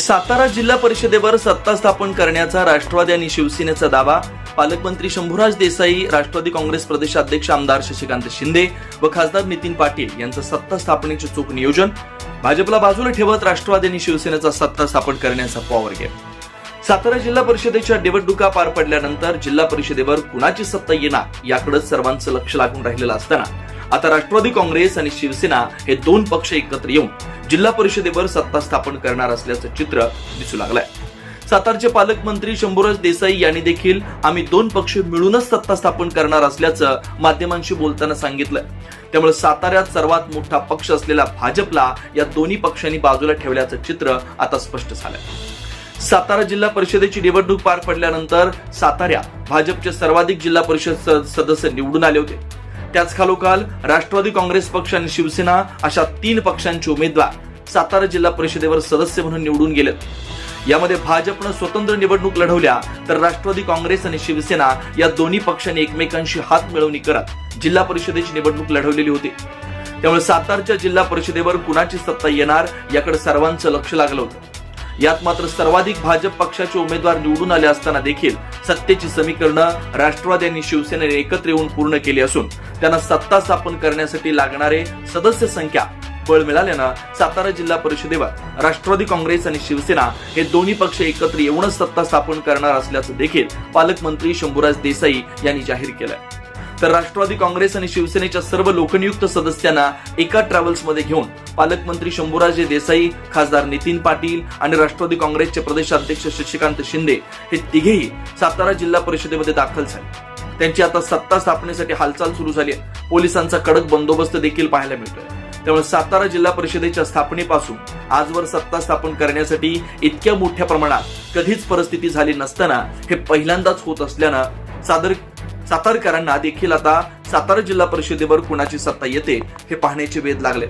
सातारा जिल्हा परिषदेवर सत्ता स्थापन करण्याचा राष्ट्रवादी आणि शिवसेनेचा दावा. पालकमंत्री शंभूराज देसाई, राष्ट्रवादी काँग्रेस प्रदेशाध्यक्ष आमदार शशिकांत शिंदे व खासदार नितीन पाटील यांचं सत्ता स्थापनेचे चोख नियोजन. भाजपला बाजूला ठेवत राष्ट्रवादी आणि शिवसेनेचा सत्ता स्थापन करण्याचा पॉवर गेम. सातारा जिल्हा परिषदेच्या निवडणुका पार पडल्यानंतर जिल्हा परिषदेवर कुणाची सत्ता येणार याकडे सर्वांचं लक्ष लागून राहिलेलं असताना आता राष्ट्रवादी काँग्रेस आणि शिवसेना हे दोन पक्ष एकत्र येऊन जिल्हा परिषदेवर सत्ता स्थापन करणार असल्याचं चित्र दिसू लागलंय. सातारचे पालकमंत्री शंभूराज देसाई यांनी देखील आम्ही दोन पक्ष मिळूनच सत्ता स्थापन करणार असल्याचं माध्यमांशी बोलताना सांगितलं. त्यामुळे साताऱ्यात सर्वात मोठा पक्ष असलेल्या भाजपला या दोन्ही पक्षांनी बाजूला ठेवल्याचं चित्र आता स्पष्ट झालंय. सातारा जिल्हा परिषदेची निवडणूक पार पडल्यानंतर साताऱ्यात भाजपचे सर्वाधिक जिल्हा परिषद सदस्य निवडून आले होते. त्याच खालोखाल राष्ट्रवादी काँग्रेस पक्ष आणि शिवसेना अशा तीन पक्षांचे उमेदवार सातारा जिल्हा परिषदेवर सदस्य म्हणून निवडून गेलेत. यामध्ये भाजपनं स्वतंत्र निवडणूक लढवल्या तर राष्ट्रवादी काँग्रेस आणि शिवसेना या दोन्ही पक्षांनी एकमेकांशी हात मिळवणी करत जिल्हा परिषदेची निवडणूक लढवलेली होती. त्यामुळे सातारच्या जिल्हा परिषदेवर कुणाची सत्ता येणार याकडे सर्वांचं लक्ष लागलं होतं. यात मात्र सर्वाधिक भाजप पक्षाचे उमेदवार निवडून आले असताना देखील सत्तेची समीकरणं राष्ट्रवादी आणि शिवसेनेने एकत्र येऊन पूर्ण केली असून त्यांना सत्ता स्थापन करण्यासाठी लागणारे सदस्य संख्या बळ मिळाल्यानं सातारा जिल्हा परिषदेवर राष्ट्रवादी काँग्रेस आणि शिवसेना हे दोन्ही पक्ष एकत्र येऊनच सत्ता स्थापन करणार असल्याचं देखील पालकमंत्री शंभूराज देसाई यांनी जाहीर केलंय. तर राष्ट्रवादी काँग्रेस आणि शिवसेनेच्या सर्व लोकनियुक्त सदस्यांना एका ट्रॅव्हल्समध्ये घेऊन पालकमंत्री शंभूराज देसाई, खासदार नितीन पाटील आणि राष्ट्रवादी काँग्रेसचे प्रदेशाध्यक्ष शशिकांत शिंदे हे तिघेही सातारा जिल्हा परिषदेमध्ये दाखल झाले. त्यांची आता सत्ता स्थापनेसाठी हालचाल सुरू झाली आहे. पोलिसांचा कडक बंदोबस्त देखील पाहायला मिळतोय. त्यामुळे सातारा जिल्हा परिषदेच्या स्थापनेपासून आजवर सत्ता स्थापन करण्यासाठी इतक्या मोठ्या प्रमाणात कधीच परिस्थिती झाली नसताना हे पहिल्यांदाच होत असल्यानं सातारकरांना देखील आता सातारा जिल्हा परिषदेवर कुणाची सत्ता येते हे पाहण्याचे वेध लागले.